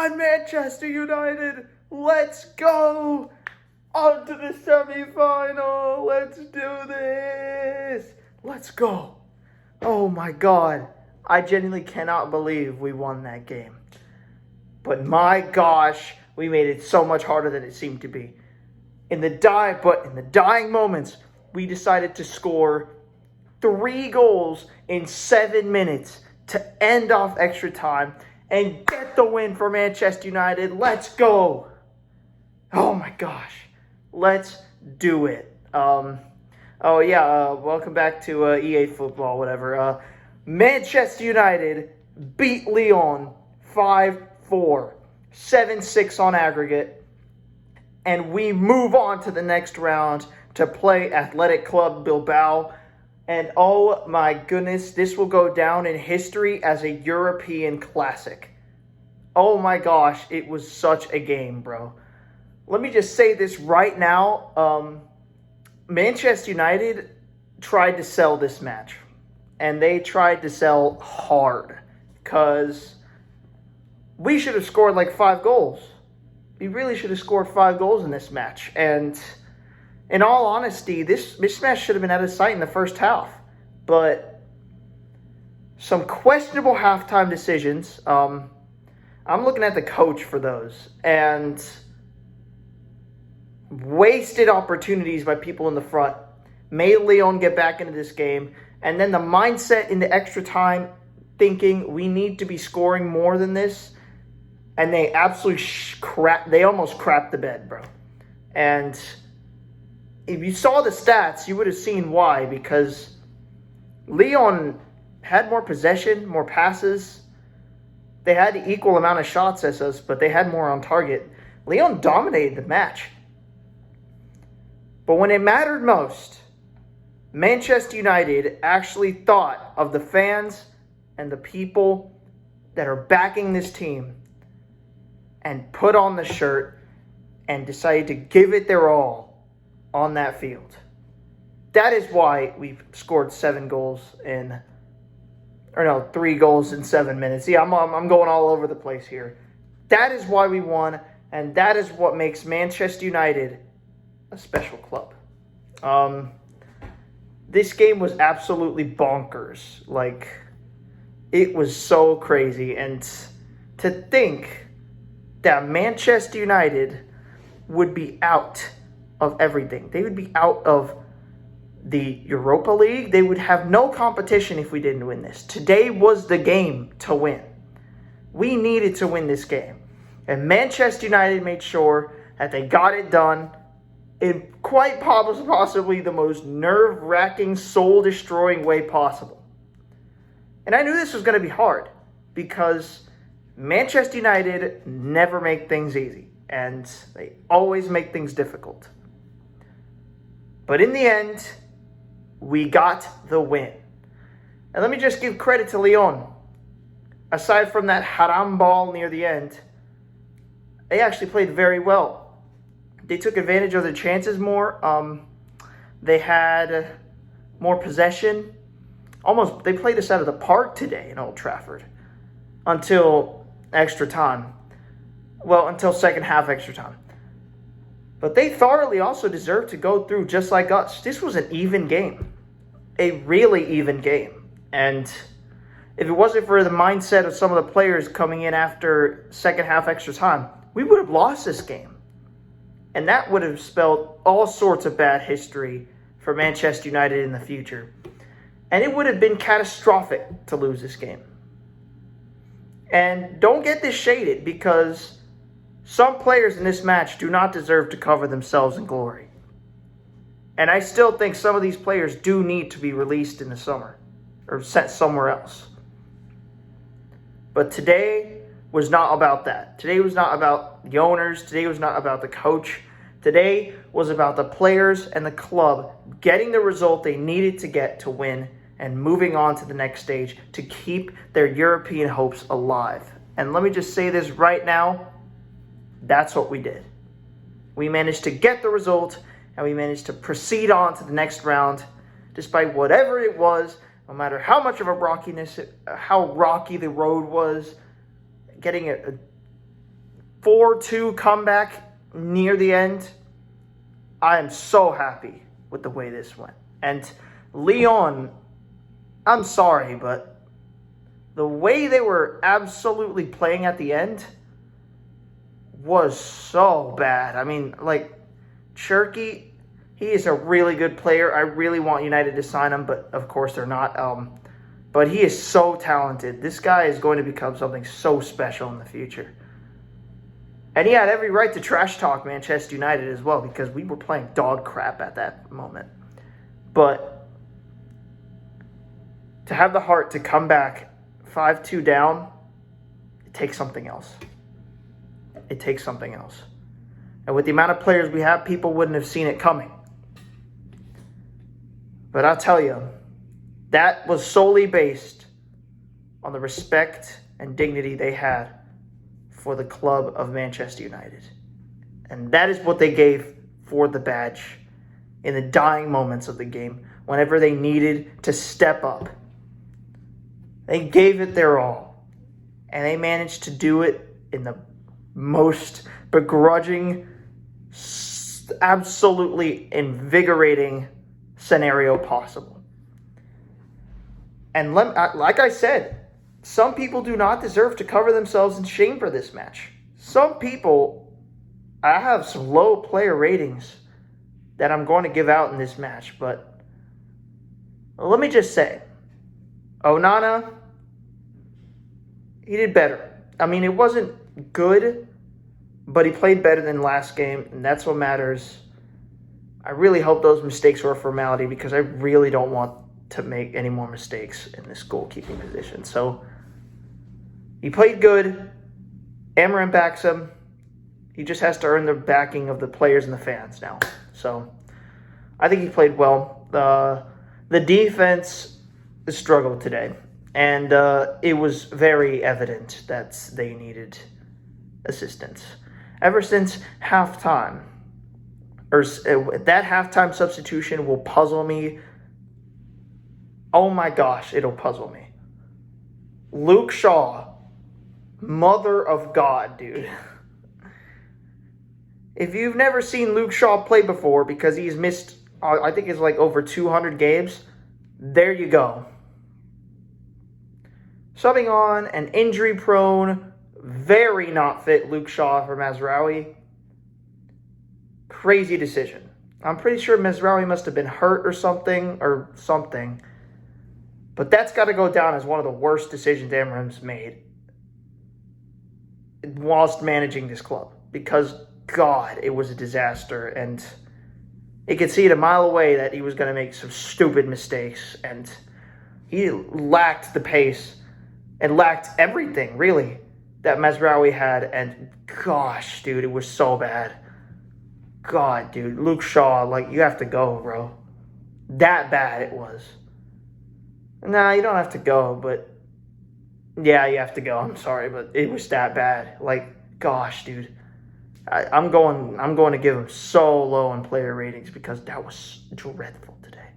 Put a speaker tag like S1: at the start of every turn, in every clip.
S1: on, Manchester United! Let's go! On to the semi-final! Let's do this! Let's go! Oh my God. I genuinely cannot believe we won that game. But my gosh, we made it so much harder than it seemed to be. In the dying moments, we decided to score 3 goals in 7 minutes to end off extra time and get the win for Manchester United. Let's go. Oh my gosh. Let's do it. Welcome back to EA Football, whatever. Manchester United beat Lyon 5-4, 7-6 on aggregate, and we move on to the next round to play Athletic Club Bilbao. And oh my goodness, this will go down in history as a European classic. Oh my gosh, it was such a game, bro. Let me just say this right now. Manchester United tried to sell this match. And they tried to sell hard. Because we should have scored like 5 goals. We really should have scored 5 goals in this match. And in all honesty, this match should have been out of sight in the first half. But some questionable halftime decisions. I'm looking at the coach for those. And wasted opportunities by people in the front. Made Lyon get back into this game. And then the mindset in the extra time thinking we need to be scoring more than this. And they absolutely they almost crapped the bed, bro. And if you saw the stats, you would have seen why. Because Lyon had more possession, more passes. They had the equal amount of shots as us, but they had more on target. Lyon dominated the match. But when it mattered most, Manchester United actually thought of the fans and the people that are backing this team and put on the shirt and decided to give it their all on that field. That is why we've scored 3 goals in 7 minutes. Yeah, I'm going all over the place here. That is why we won, and that is what makes Manchester United a special club. This game was absolutely bonkers. Like, it was so crazy. And to think that Manchester United would be out of everything. They would be out of the Europa League. They would have no competition if we didn't win this. Today was the game to win. We needed to win this game. And Manchester United made sure that they got it done in quite possibly the most nerve-wracking, soul-destroying way possible. And I knew this was going to be hard because Manchester United never make things easy. And they always make things difficult. But in the end, we got the win. And let me just give credit to Lyon. Aside from that haram ball near the end, they actually played very well. They took advantage of their chances more. They had more possession. They played us out of the park today in Old Trafford. Until extra time. Well, until second half extra time. But they thoroughly also deserved to go through just like us. This was an even game. A really even game. And if it wasn't for the mindset of some of the players coming in after second half extra time, we would have lost this game. And that would have spelled all sorts of bad history for Manchester United in the future. And it would have been catastrophic to lose this game. And don't get this shaded because some players in this match do not deserve to cover themselves in glory. And I still think some of these players do need to be released in the summer or sent somewhere else. But today was not about that. Today was not about the owners. Today was not about the coach. Today was about the players and the club getting the result they needed to get to win and moving on to the next stage to keep their European hopes alive. And let me just say this right now. That's what we did. We managed to get the result and we managed to proceed on to the next round despite whatever it was, no matter how much of a rockiness, how rocky the road was. Getting 4-2 comeback near the end. I am so happy with the way this went. And Lyon, I'm sorry, but the way they were absolutely playing at the end was so bad. I mean, like, Cherky, he is a really good player. I really want United to sign him, but of course they're not. But he is so talented. This guy is going to become something so special in the future. And he had every right to trash talk Manchester United as well, because we were playing dog crap at that moment. But to have the heart to come back 5-2 down, it takes something else. It takes something else. And with the amount of players we have, people wouldn't have seen it coming. But I'll tell you, that was solely based on the respect and dignity they had for the club of Manchester United. And that is what they gave for the badge in the dying moments of the game, whenever they needed to step up. They gave it their all. And they managed to do it in the most begrudging, absolutely invigorating scenario possible. And like I said, some people do not deserve to cover themselves in shame for this match. Some people, I have some low player ratings that I'm going to give out in this match, but let me just say, Onana, he did better. I mean, it wasn't good, but he played better than last game, and that's what matters. I really hope those mistakes were a formality, because I really don't want to make any more mistakes in this goalkeeping position. So he played good. Amarim backs him. He just has to earn the backing of the players and the fans now. So I think he played well. The defense struggled today, and it was very evident that they needed assistance. Ever since halftime, or that halftime substitution will puzzle me. Oh my gosh, it'll puzzle me. Luke Shaw, mother of God, dude. If you've never seen Luke Shaw play before, because he's missed, I think it's like over 200 games, there you go. Subbing on an injury-prone, very not fit Luke Shaw for Mazraoui. Crazy decision. I'm pretty sure Mazraoui must have been hurt or something. But that's got to go down as one of the worst decisions Amarim's made whilst managing this club. Because, God, it was a disaster. And you could see it a mile away that he was going to make some stupid mistakes. And he lacked the pace and lacked everything, really, that Mazraoui had. And, gosh, dude, it was so bad. God, dude, Luke Shaw, like, you have to go, bro. That bad it was. Nah, you don't have to go, but yeah, you have to go. I'm sorry, but it was that bad. Like, gosh, dude, I'm going to give him so low in player ratings because that was dreadful today.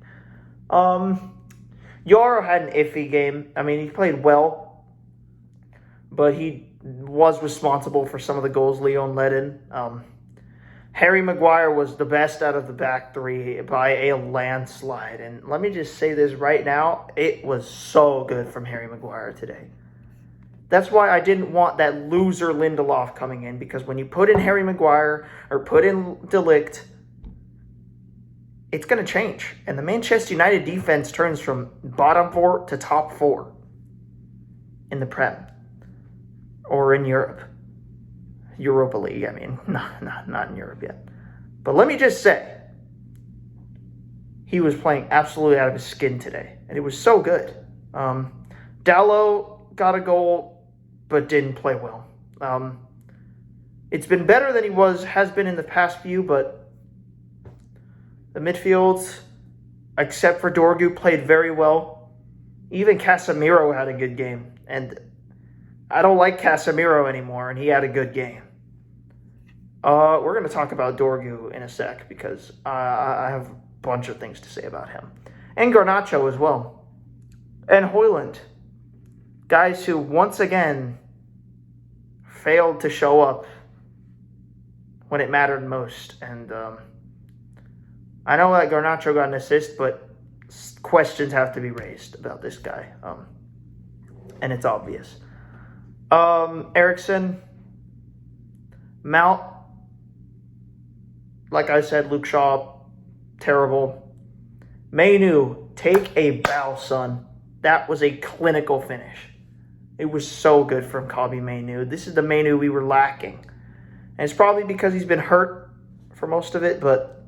S1: Yoro had an iffy game. I mean, he played well, but he was responsible for some of the goals Lyon let in. Harry Maguire was the best out of the back three by a landslide. And let me just say this right now. It was so good from Harry Maguire today. That's why I didn't want that loser Lindelof coming in. Because when you put in Harry Maguire or put in De Ligt, it's going to change. And the Manchester United defense turns from bottom four to top four in the Prem. Or in Europe. Europa League, I mean, not in Europe yet. But let me just say, he was playing absolutely out of his skin today, and it was so good. Dalot got a goal, but didn't play well. It's been better than he has been in the past few, but the midfield, except for Dorgu, played very well. Even Casemiro had a good game, and I don't like Casemiro anymore, and he had a good game. We're going to talk about Dorgu in a sec, because I have a bunch of things to say about him. And Garnacho as well. And Højlund. Guys who, once again, failed to show up when it mattered most. And I know that Garnacho got an assist, but questions have to be raised about this guy. And it's obvious. Eriksen, Mount, like I said, Luke Shaw, terrible. Mainoo, take a bow, son. That was a clinical finish. It was so good from Kobbie Mainoo. This is the Mainoo we were lacking. And it's probably because he's been hurt for most of it, but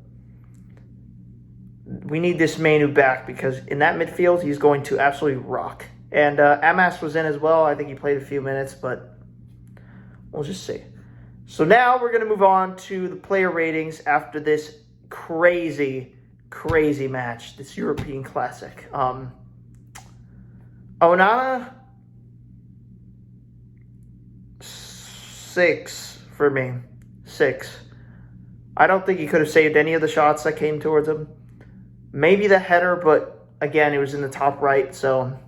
S1: we need this Mainoo back because in that midfield, he's going to absolutely rock. And Amas was in as well. I think he played a few minutes, but we'll just see. So now we're going to move on to the player ratings after this crazy, crazy match, this European Classic. Onana, 6 for me. 6. I don't think he could have saved any of the shots that came towards him. Maybe the header, but again, it was in the top right, so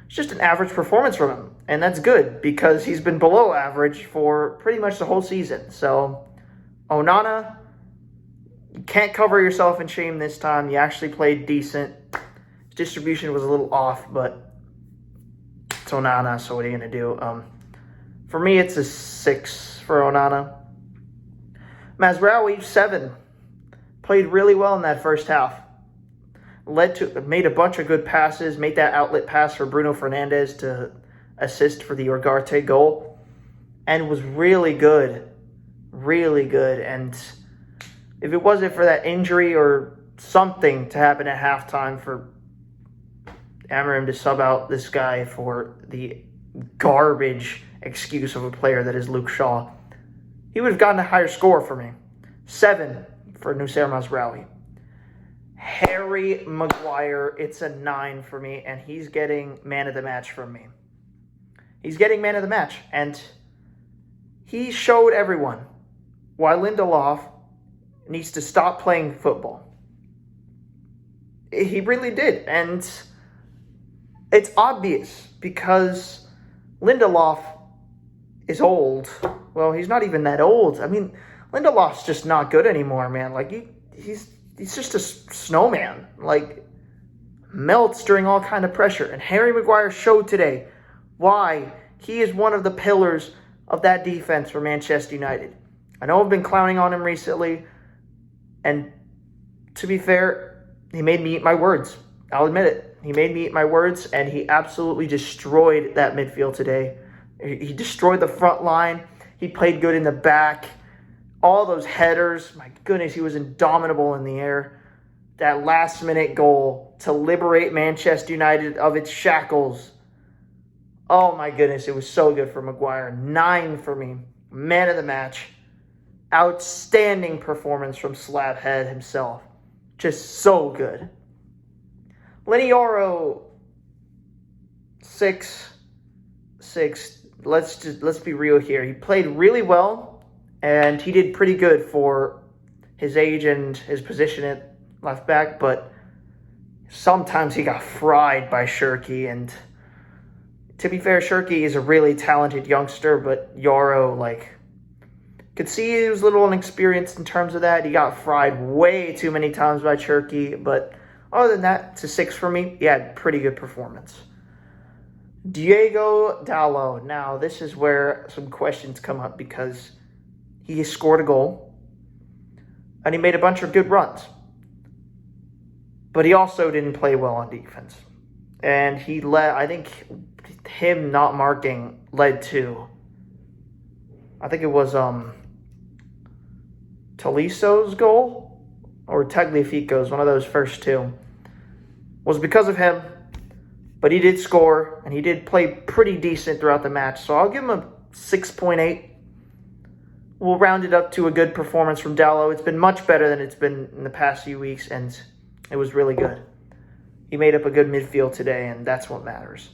S1: it's just an average performance from him. And that's good because he's been below average for pretty much the whole season. So, Onana, you can't cover yourself in shame this time. You actually played decent. His distribution was a little off, but it's Onana, so what are you going to do? For me, it's a 6 for Onana. Mazraoui, 7. Played really well in that first half. Made a bunch of good passes, made that outlet pass for Bruno Fernandes to assist for the Ugarte goal, and was really good. Really good. And if it wasn't for that injury or something to happen at halftime for Amorim to sub out this guy for the garbage excuse of a player that is Luke Shaw, he would have gotten a higher score for me. 7 for Noussair Mazraoui. Harry Maguire, it's a 9 for me, and he's getting man of the match from me. He's getting man of the match, and he showed everyone why Lindelof needs to stop playing football. He really did, and it's obvious because Lindelof is old. Well, he's not even that old. I mean, Lindelof's just not good anymore, man. Like, he's just a snowman. Like, melts during all kind of pressure. And Harry Maguire showed today why he is one of the pillars of that defense for Manchester United. I know I've been clowning on him recently, and to be fair, he made me eat my words. I'll admit it. He made me eat my words, and he absolutely destroyed that midfield today. He destroyed the front line. He played good in the back. All those headers, my goodness, he was indomitable in the air. That last-minute goal to liberate Manchester United of its shackles. Oh, my goodness, it was so good for Maguire. 9 for me. Man of the match. Outstanding performance from Slabhead himself. Just so good. Lenny Yoro, 6. Let's be real here. He played really well, and he did pretty good for his age and his position at left back, but sometimes he got fried by Shirky, and to be fair, Shirky is a really talented youngster, but Yoro, could see he was a little inexperienced in terms of that. He got fried way too many times by Shirky, but other than that, it's a 6 for me. He had pretty good performance. Diego Dalot. Now, this is where some questions come up because he scored a goal and he made a bunch of good runs. But he also didn't play well on defense. And I think him not marking led to, I think it was Toliso's goal or Tagliafico's, one of those first two, was because of him. But he did score, and he did play pretty decent throughout the match. So I'll give him a 6.8. We'll round it up to a good performance from Dalot. It's been much better than it's been in the past few weeks, and it was really good. He made up a good midfield today, and that's what matters.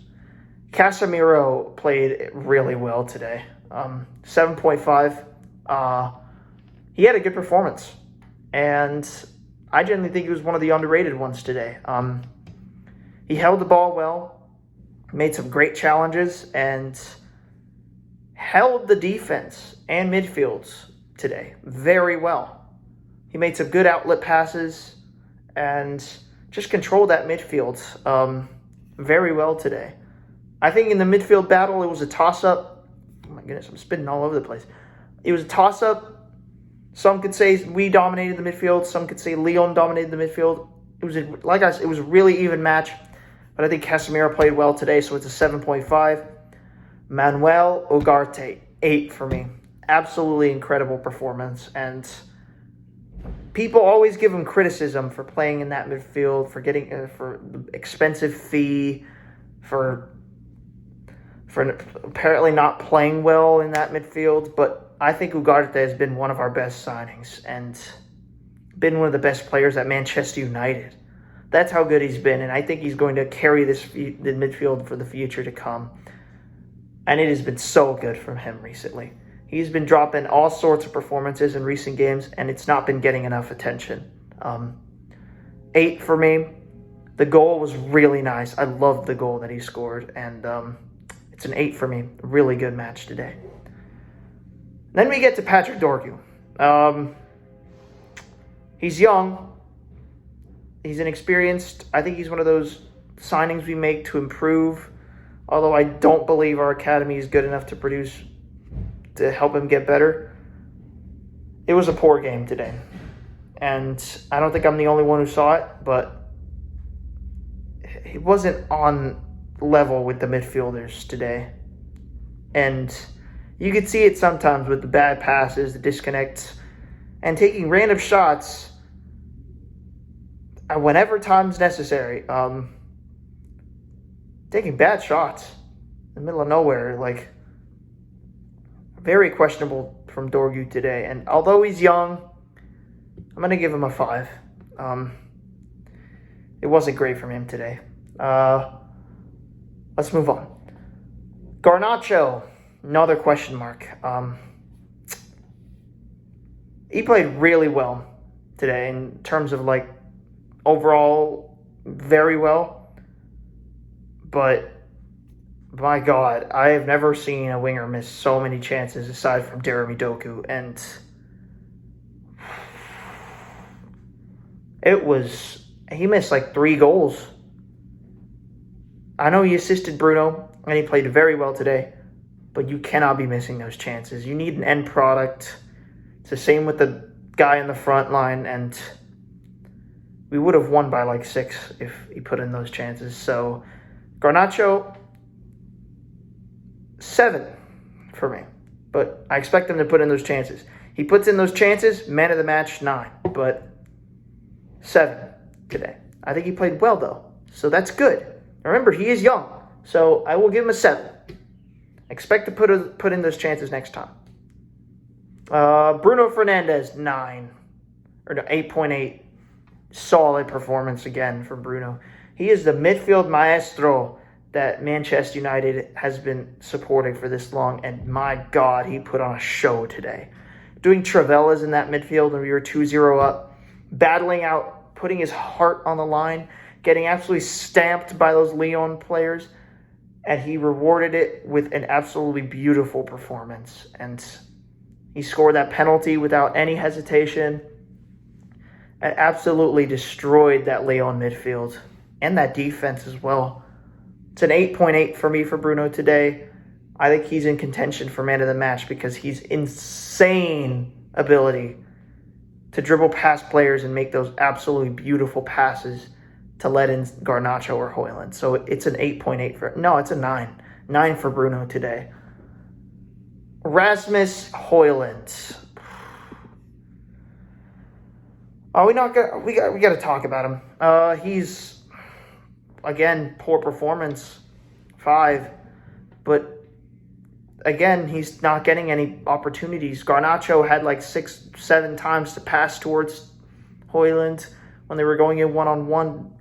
S1: Casemiro played really well today. 7.5. He had a good performance, and I genuinely think he was one of the underrated ones today. He held the ball well, made some great challenges, and held the defense and midfields today very well. He made some good outlet passes and just controlled that midfield very well today. I think in the midfield battle, it was a toss-up. Oh my goodness, I'm spinning all over the place. It was a toss-up. Some could say we dominated the midfield. Some could say Lyon dominated the midfield. It was, it was a really even match. But I think Casemiro played well today, so it's a 7.5. Manuel Ugarte, 8 for me. Absolutely incredible performance. And people always give him criticism for playing in that midfield, for getting for the expensive fee, for apparently not playing well in that midfield. But I think Ugarte has been one of our best signings and been one of the best players at Manchester United. That's how good he's been, and I think he's going to carry the midfield for the future to come. And it has been so good from him recently. He's been dropping all sorts of performances in recent games, and it's not been getting enough attention. 8 for me. The goal was really nice. I loved the goal that he scored, and it's an 8 for me. A really good match today. Then we get to Patrick Dorgu. He's young. He's inexperienced. I think he's one of those signings we make to improve, although I don't believe our academy is good enough to help him get better. It was a poor game today, and I don't think I'm the only one who saw it, but he wasn't on level with the midfielders today. And you could see it sometimes with the bad passes, the disconnects, and taking random shots whenever time's necessary. Taking bad shots in the middle of nowhere, like, very questionable from Dorgu today. And although he's young, I'm going to give him a 5. It wasn't great from him today. Let's move on. Garnacho, another question mark. He played really well today in terms of, like, overall very well. But my God, I have never seen a winger miss so many chances aside from Jeremy Doku. And he missed like 3 goals. I know he assisted Bruno and he played very well today, but you cannot be missing those chances. You need an end product. It's the same with the guy in the front line, and we would have won by like 6 if he put in those chances. So Garnacho, 7 for me. But I expect him to put in those chances. He puts in those chances, man of the match, 9. But 7 today. I think he played well, though. So that's good. Remember, he is young. So I will give him a 7. Expect to put in those chances next time. Bruno Fernandes, 9. Or no, 8.8. Solid performance again from Bruno. He is the midfield maestro that Manchester United has been supporting for this long. And my God, he put on a show today. Doing Travellas in that midfield when we were 2-0 up. Battling out, putting his heart on the line. Getting absolutely stamped by those Lyon players. And he rewarded it with an absolutely beautiful performance. And he scored that penalty without any hesitation. And absolutely destroyed that Lyon midfield. And that defense as well. It's an 8.8 for me for Bruno today. I think he's in contention for man of the match because he's insane ability to dribble past players and make those absolutely beautiful passes to let in Garnacho or Højlund. So it's an 8.8 for... No, it's a 9. 9 for Bruno today. Rasmus Højlund. We got to talk about him. He's, again, poor performance. 5. But, again, he's not getting any opportunities. Garnacho had like 6-7 times to pass towards Højlund when they were going in one-on-one.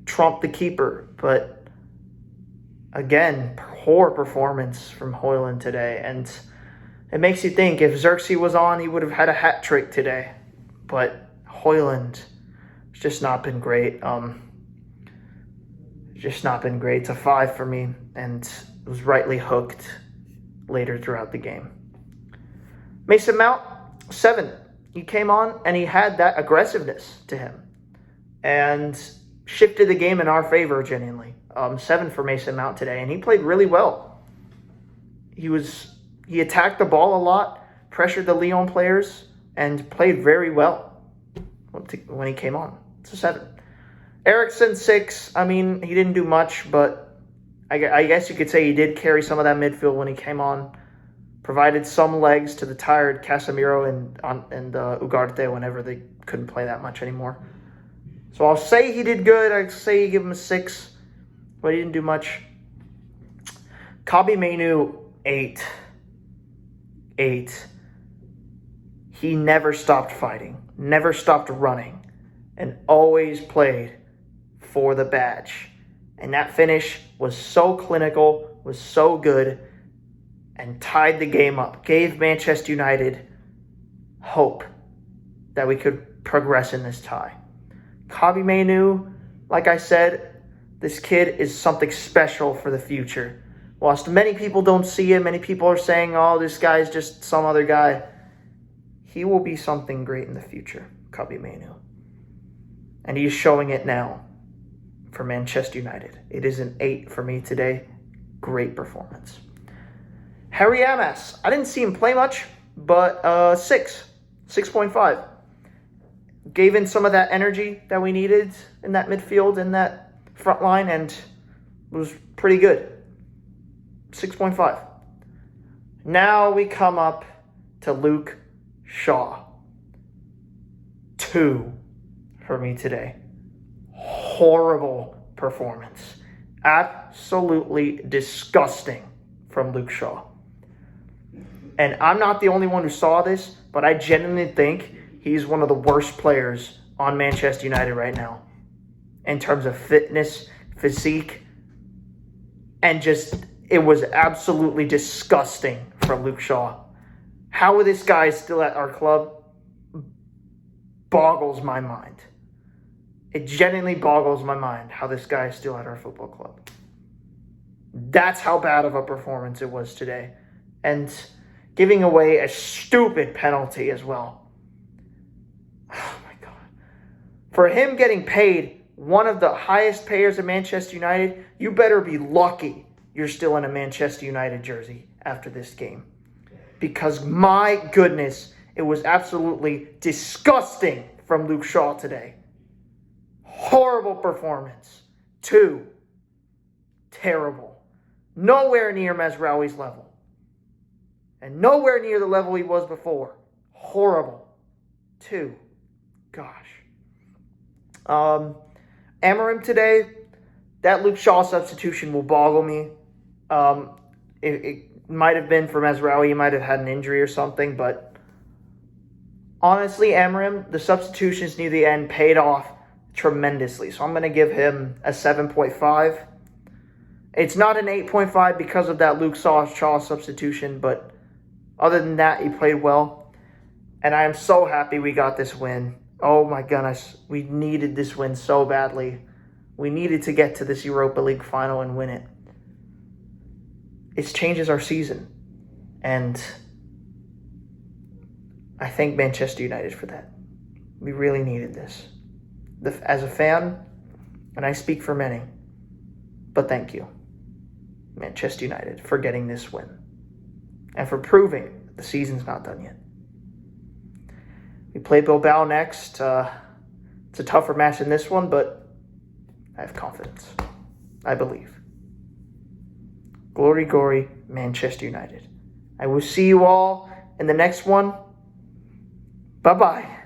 S1: Trumped the keeper. But, again, poor performance from Højlund today. And it makes you think, if Xerxes was on, he would have had a hat trick today. But Højlund has just not been great. Just not been great. It's a 5 for me, and was rightly hooked later throughout the game. Mason Mount, 7. He came on and he had that aggressiveness to him and shifted the game in our favor genuinely. 7 for Mason Mount today, and he played really well. He attacked the ball a lot, pressured the Lyon players, and played very well when he came on. It's a 7. Eriksen, 6. I mean, he didn't do much, but I guess you could say he did carry some of that midfield when he came on. Provided some legs to the tired Casemiro and Ugarte whenever they couldn't play that much anymore. So I'll say he did good. I'd say you give him a 6, but he didn't do much. Mainoo, 8. 8. He never stopped fighting, never stopped running, and always played for the badge. And that finish was so clinical, was so good, and tied the game up. Gave Manchester United hope that we could progress in this tie. Mainoo, like I said, this kid is something special for the future. Whilst many people don't see him, many people are saying, oh, this guy is just some other guy. He will be something great in the future, Mainoo. And he's showing it now for Manchester United. It is an 8 for me today. Great performance. Harry Amas, I didn't see him play much, but 6.5. Gave in some of that energy that we needed in that midfield, in that front line, and was pretty good. 6.5. Now we come up to Luke Shaw. 2 for me today. Horrible performance. Absolutely disgusting from Luke Shaw. And I'm not the only one who saw this, but I genuinely think he's one of the worst players on Manchester United right now. In terms of fitness, physique, and just, it was absolutely disgusting from Luke Shaw. How this guy is still at our club boggles my mind. It genuinely boggles my mind how this guy is still at our football club. That's how bad of a performance it was today. And giving away a stupid penalty as well. Oh my God. For him getting paid, one of the highest payers in Manchester United, you better be lucky you're still in a Manchester United jersey after this game. Because my goodness, it was absolutely disgusting from Luke Shaw today. Horrible performance. 2. Terrible. Nowhere near Mazraoui's level. And nowhere near the level he was before. Horrible. 2. Gosh. Amorim today, that Luke Shaw substitution will boggle me. It might have been for Mazraoui. He might have had an injury or something. But honestly, Amorim, the substitutions near the end paid off tremendously. So I'm going to give him a 7.5. It's not an 8.5 because of that Luke Shaw substitution, but other than that, he played well. And I am so happy we got this win. Oh my goodness, we needed this win so badly. We needed to get to this Europa League final and win it. It changes our season. And I thank Manchester United for that. We really needed this. As a fan, and I speak for many, but thank you, Manchester United, for getting this win. And for proving the season's not done yet. We play Bilbao next. It's a tougher match than this one, but I have confidence. I believe. Glory, glory, Manchester United. I will see you all in the next one. Bye-bye.